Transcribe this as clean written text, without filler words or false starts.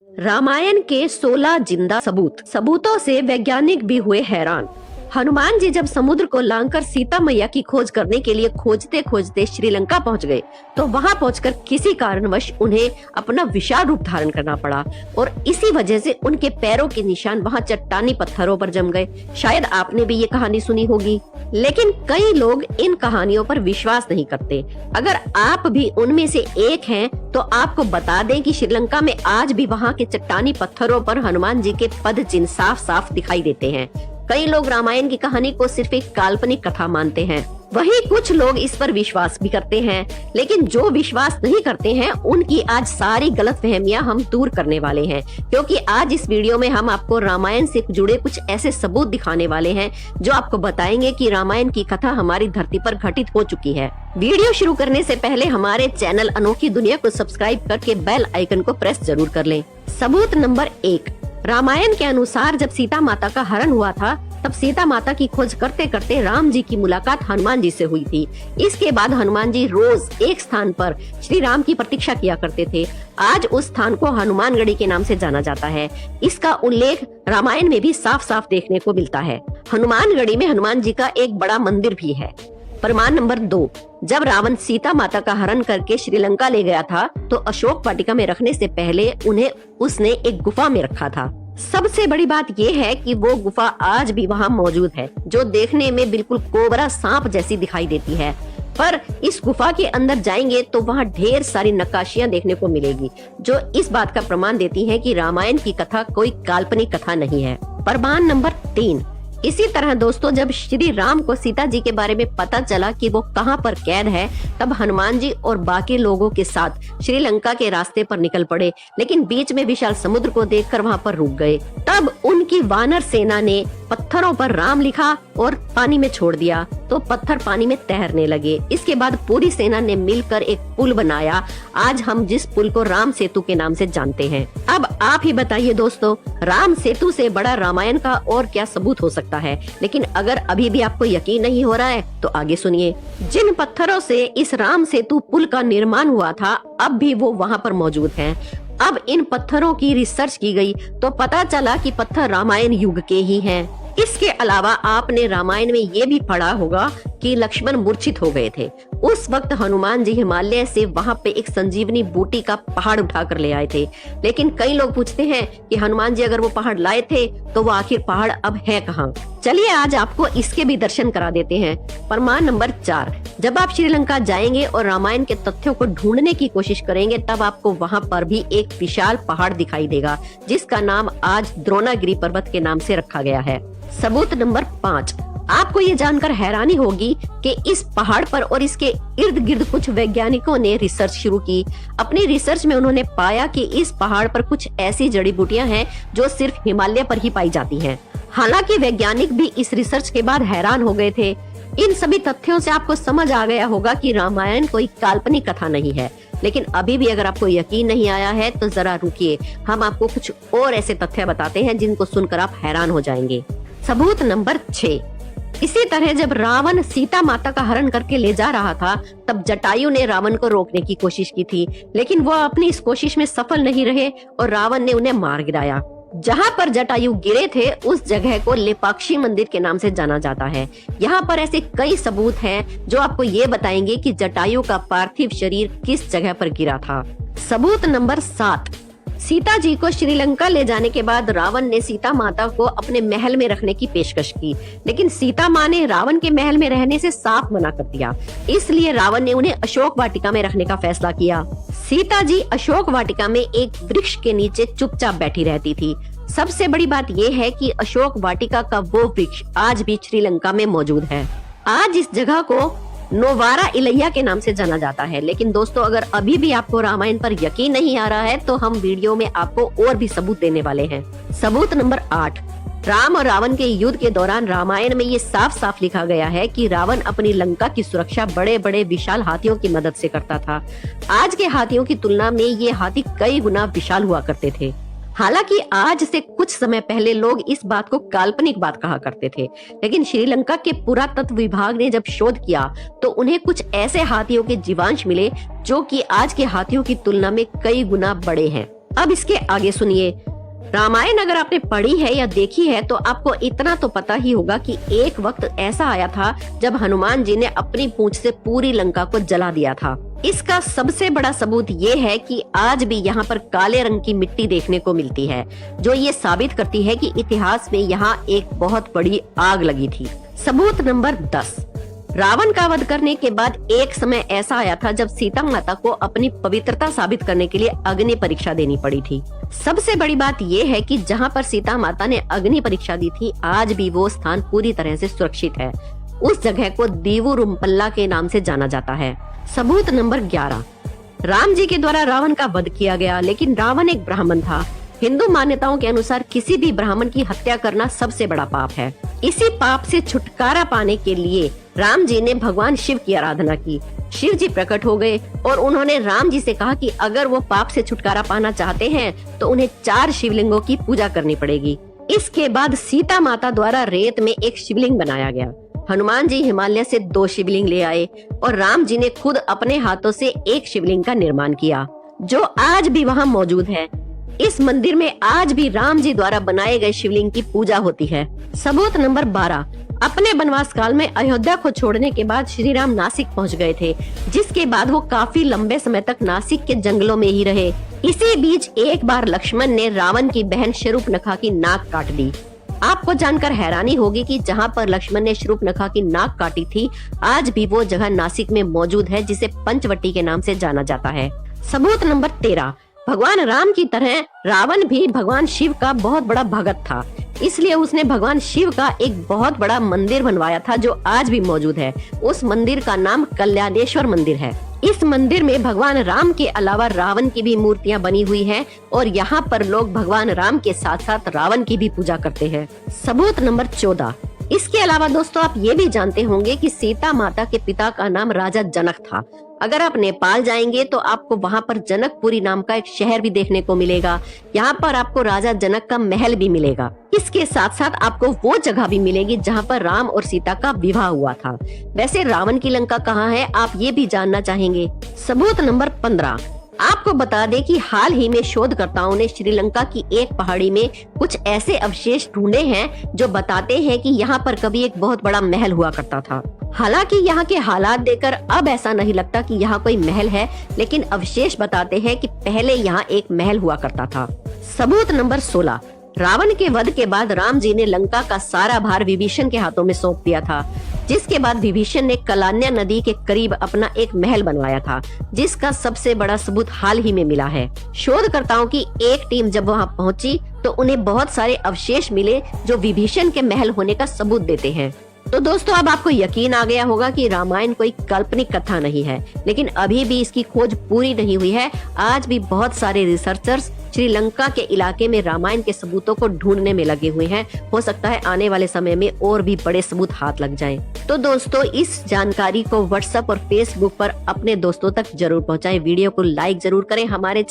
रामायण के 16 जिंदा सबूतों से वैज्ञानिक भी हुए हैरान। हनुमान जी जब समुद्र को लांघकर सीता मैया की खोज करने के लिए खोजते खोजते श्रीलंका पहुंच गए, तो वहां पहुंचकर किसी कारणवश उन्हें अपना विशाल रूप धारण करना पड़ा और इसी वजह से उनके पैरों के निशान वहां चट्टानी पत्थरों पर जम गए। शायद आपने भी ये कहानी सुनी होगी, लेकिन कई लोग इन कहानियों पर विश्वास नहीं करते। अगर आप भी उनमें से एक हैं, तो आपको बता दें कि श्रीलंका में आज भी वहां के चट्टानी पत्थरों पर हनुमान जी के पद चिन्ह साफ साफ दिखाई देते हैं। कई लोग रामायण की कहानी को सिर्फ एक काल्पनिक कथा मानते हैं, वहीं कुछ लोग इस पर विश्वास भी करते हैं। लेकिन जो विश्वास नहीं करते हैं, उनकी आज सारी गलतफहमियां हम दूर करने वाले हैं, क्योंकि आज इस वीडियो में हम आपको रामायण से जुड़े कुछ ऐसे सबूत दिखाने वाले हैं जो आपको बताएंगे कि रामायण की कथा हमारी धरती पर घटित हो चुकी है। वीडियो शुरू करने से पहले हमारे चैनल अनोखी दुनिया को सब्सक्राइब करके बेल आइकन को प्रेस जरूर कर लें। सबूत नंबर 1, रामायण के अनुसार जब सीता माता का हरण हुआ था, तब सीता माता की खोज करते करते राम जी की मुलाकात हनुमान जी से हुई थी। इसके बाद हनुमान जी रोज एक स्थान पर श्री राम की प्रतीक्षा किया करते थे। आज उस स्थान को हनुमानगढ़ी के नाम से जाना जाता है। इसका उल्लेख रामायण में भी साफ साफ देखने को मिलता है। हनुमानगढ़ी में हनुमान जी का एक बड़ा मंदिर भी है। प्रमाण नंबर 2, जब रावण सीता माता का हरण करके श्रीलंका ले गया था, तो अशोक वाटिका में रखने से पहले उन्हें उसने एक गुफा में रखा था। सबसे बड़ी बात यह है कि वो गुफा आज भी वहाँ मौजूद है, जो देखने में बिल्कुल कोबरा सांप जैसी दिखाई देती है। पर इस गुफा के अंदर जाएंगे तो वहाँ ढेर सारी नक्काशियां देखने को मिलेगी, जो इस बात का प्रमाण देती है कि रामायण की कथा कोई काल्पनिक कथा नहीं है। प्रमाण नंबर 3, इसी तरह दोस्तों, जब श्री राम को सीता जी के बारे में पता चला कि वो कहाँ पर कैद है, तब हनुमान जी और बाकी लोगों के साथ श्रीलंका के रास्ते पर निकल पड़े, लेकिन बीच में विशाल समुद्र को देखकर वहाँ पर रुक गए। तब उनकी वानर सेना ने पत्थरों पर राम लिखा और पानी में छोड़ दिया, तो पत्थर पानी में तैरने लगे। इसके बाद पूरी सेना ने मिलकर एक पुल बनाया। आज हम जिस पुल को राम सेतु के नाम से जानते हैं। अब आप ही बताइए दोस्तों, राम सेतु से बड़ा रामायण का और क्या सबूत हो सकता है? लेकिन अगर अभी भी आपको यकीन नहीं हो रहा है, तो आगे सुनिए। जिन पत्थरों से इस राम सेतु पुल का निर्माण हुआ था, अब भी वो वहाँ पर मौजूद हैं। अब इन पत्थरों की रिसर्च की गई तो पता चला कि पत्थर रामायण युग के ही हैं। इसके अलावा आपने रामायण में ये भी पढ़ा होगा कि लक्ष्मण मूर्छित हो गए थे। उस वक्त हनुमान जी हिमालय से वहां पे एक संजीवनी बूटी का पहाड़ उठाकर ले आए थे। लेकिन कई लोग पूछते हैं कि हनुमान जी अगर वो पहाड़ लाए थे, तो वो आखिर पहाड़ अब है कहाँ? चलिए आज आपको इसके भी दर्शन करा देते हैं। प्रमाण नंबर 4, जब आप श्रीलंका जाएंगे और रामायण के तथ्यों को ढूंढने की कोशिश करेंगे, तब आपको वहाँ पर भी एक विशाल पहाड़ दिखाई देगा, जिसका नाम आज द्रोणागिरी पर्वत के नाम से रखा गया है। सबूत नंबर 5, आपको ये जानकर हैरानी होगी कि इस पहाड़ पर और इसके इर्द गिर्द कुछ वैज्ञानिकों ने रिसर्च शुरू की। अपनी रिसर्च में उन्होंने पाया कि इस पहाड़ पर कुछ ऐसी जड़ी बूटियां हैं जो सिर्फ हिमालय पर ही पाई जाती हैं। हालांकि वैज्ञानिक भी इस रिसर्च के बाद हैरान हो गए थे। इन सभी तथ्यों से आपको समझ आ गया होगा कि रामायण कोई काल्पनिक कथा नहीं है। लेकिन अभी भी अगर आपको यकीन नहीं आया है, तो जरा रुकिए, हम आपको कुछ और ऐसे तथ्य बताते हैं जिनको सुनकर आप हैरान हो जाएंगे। सबूत नंबर 6, इसी तरह जब रावण सीता माता का हरण करके ले जा रहा था, तब जटायु ने रावण को रोकने की कोशिश की थी, लेकिन वो अपनी इस कोशिश में सफल नहीं रहे और रावण ने उन्हें मार गिराया। जहाँ पर जटायु गिरे थे, उस जगह को लेपाक्षी मंदिर के नाम से जाना जाता है। यहाँ पर ऐसे कई सबूत हैं जो आपको ये बताएंगे कि जटायु का पार्थिव शरीर किस जगह पर गिरा था। सबूत नंबर 7, सीता जी को श्रीलंका ले जाने के बाद रावण ने सीता माता को अपने महल में रखने की पेशकश की, लेकिन सीता माँ ने रावण के महल में रहने से साफ मना कर दिया। इसलिए रावण ने उन्हें अशोक वाटिका में रखने का फैसला किया। सीता जी अशोक वाटिका में एक वृक्ष के नीचे चुपचाप बैठी रहती थी। सबसे बड़ी बात यह है कि अशोक वाटिका का वो वृक्ष आज भी श्रीलंका में मौजूद है। आज इस जगह को नोवारा इलैया के नाम से जाना जाता है। लेकिन दोस्तों, अगर अभी भी आपको रामायण पर यकीन नहीं आ रहा है, तो हम वीडियो में आपको और भी सबूत देने वाले हैं। सबूत नंबर 8, राम और रावण के युद्ध के दौरान रामायण में ये साफ साफ लिखा गया है कि रावण अपनी लंका की सुरक्षा बड़े बड़े विशाल हाथियों की मदद से करता था। आज के हाथियों की तुलना में ये हाथी कई गुना विशाल हुआ करते थे। हालांकि आज से कुछ समय पहले लोग इस बात को काल्पनिक बात कहा करते थे, लेकिन श्रीलंका के पुरातत्व विभाग ने जब शोध किया तो उन्हें कुछ ऐसे हाथियों के जीवांश मिले जो कि आज के हाथियों की तुलना में कई गुना बड़े हैं। अब इसके आगे सुनिए। रामायण अगर आपने पढ़ी है या देखी है तो आपको इतना तो पता ही होगा कि एक वक्त ऐसा आया था जब हनुमान जी ने अपनी पूंछ से पूरी लंका को जला दिया था। इसका सबसे बड़ा सबूत ये है कि आज भी यहाँ पर काले रंग की मिट्टी देखने को मिलती है, जो ये साबित करती है कि इतिहास में यहाँ एक बहुत बड़ी आग लगी थी। सबूत नंबर 10। रावण का वध करने के बाद एक समय ऐसा आया था जब सीता माता को अपनी पवित्रता साबित करने के लिए अग्नि परीक्षा देनी पड़ी थी। सबसे बड़ी बात यह है कि जहाँ पर सीता माता ने अग्नि परीक्षा दी थी, आज भी वो स्थान पूरी तरह से सुरक्षित है। उस जगह को दीवुरुम्पल्ला के नाम से जाना जाता है। सबूत नंबर 11। राम जी के द्वारा रावण का वध किया गया, लेकिन रावण एक ब्राह्मण था। हिंदू मान्यताओं के अनुसार किसी भी ब्राह्मण की हत्या करना सबसे बड़ा पाप है। इसी पाप से छुटकारा पाने के लिए राम जी ने भगवान शिव की आराधना की। शिव जी प्रकट हो गए और उन्होंने राम जी से कहा कि अगर वो पाप से छुटकारा पाना चाहते हैं तो उन्हें 4 शिवलिंगों की पूजा करनी पड़ेगी। इसके बाद सीता माता द्वारा रेत में एक शिवलिंग बनाया गया। हनुमान जी हिमालय से 2 शिवलिंग ले आए और राम जी ने खुद अपने हाथों से एक शिवलिंग का निर्माण किया, जो आज भी वहाँ मौजूद है। इस मंदिर में आज भी राम जी द्वारा बनाए गए शिवलिंग की पूजा होती है। सबूत नंबर 12। अपने वनवास काल में अयोध्या को छोड़ने के बाद श्री राम नासिक पहुंच गए थे, जिसके बाद वो काफी लंबे समय तक नासिक के जंगलों में ही रहे। इसी बीच एक बार लक्ष्मण ने रावण की बहन शूर्पणखा की नाक काट दी। आपको जानकर हैरानी होगी कि जहाँ पर लक्ष्मण ने शूर्पणखा की नाक काटी थी, आज भी वो जगह नासिक में मौजूद है, जिसे पंचवटी के नाम से जाना जाता है। सबूत नंबर 13। भगवान राम की तरह रावण भी भगवान शिव का बहुत बड़ा भगत था, इसलिए उसने भगवान शिव का एक बहुत बड़ा मंदिर बनवाया था, जो आज भी मौजूद है। उस मंदिर का नाम कल्याणेश्वर मंदिर है। इस मंदिर में भगवान राम के अलावा रावण की भी मूर्तियां बनी हुई हैं और यहाँ पर लोग भगवान राम के साथ साथ रावण की भी पूजा करते हैं। सबूत नंबर 14। इसके अलावा दोस्तों आप ये भी जानते होंगे कि सीता माता के पिता का नाम राजा जनक था। अगर आप नेपाल जाएंगे तो आपको वहाँ पर जनकपुरी नाम का एक शहर भी देखने को मिलेगा। यहाँ पर आपको राजा जनक का महल भी मिलेगा। इसके साथ साथ आपको वो जगह भी मिलेगी जहाँ पर राम और सीता का विवाह हुआ था। वैसे रावण की लंका कहाँ है, आप ये भी जानना चाहेंगे। सबूत नंबर 15। आपको बता दें कि हाल ही में शोधकर्ताओं ने श्रीलंका की एक पहाड़ी में कुछ ऐसे अवशेष ढूंढे हैं जो बताते हैं कि यहाँ पर कभी एक बहुत बड़ा महल हुआ करता था। हालांकि यहाँ के हालात देखकर अब ऐसा नहीं लगता कि यहाँ कोई महल है, लेकिन अवशेष बताते हैं कि पहले यहाँ एक महल हुआ करता था। सबूत नंबर 16। रावण के वध के बाद राम जी ने लंका का सारा भार विभीषण के हाथों में सौंप दिया था, जिसके बाद विभीषण ने कलान्या नदी के करीब अपना एक महल बनवाया था, जिसका सबसे बड़ा सबूत हाल ही में मिला है। शोधकर्ताओं की एक टीम जब वहां पहुंची तो उन्हें बहुत सारे अवशेष मिले जो विभीषण के महल होने का सबूत देते हैं। तो दोस्तों अब आपको यकीन आ गया होगा कि रामायण कोई काल्पनिक कथा नहीं है, लेकिन अभी भी इसकी खोज पूरी नहीं हुई है। आज भी बहुत सारे रिसर्चर्स श्रीलंका के इलाके में रामायण के सबूतों को ढूंढने में लगे हुए हैं। हो सकता है आने वाले समय में और भी बड़े सबूत हाथ लग जाएं। तो दोस्तों इस जानकारी को व्हाट्सएप और फेसबुक पर अपने दोस्तों तक जरूर पहुंचाएं। वीडियो को लाइक जरूर करें। हमारे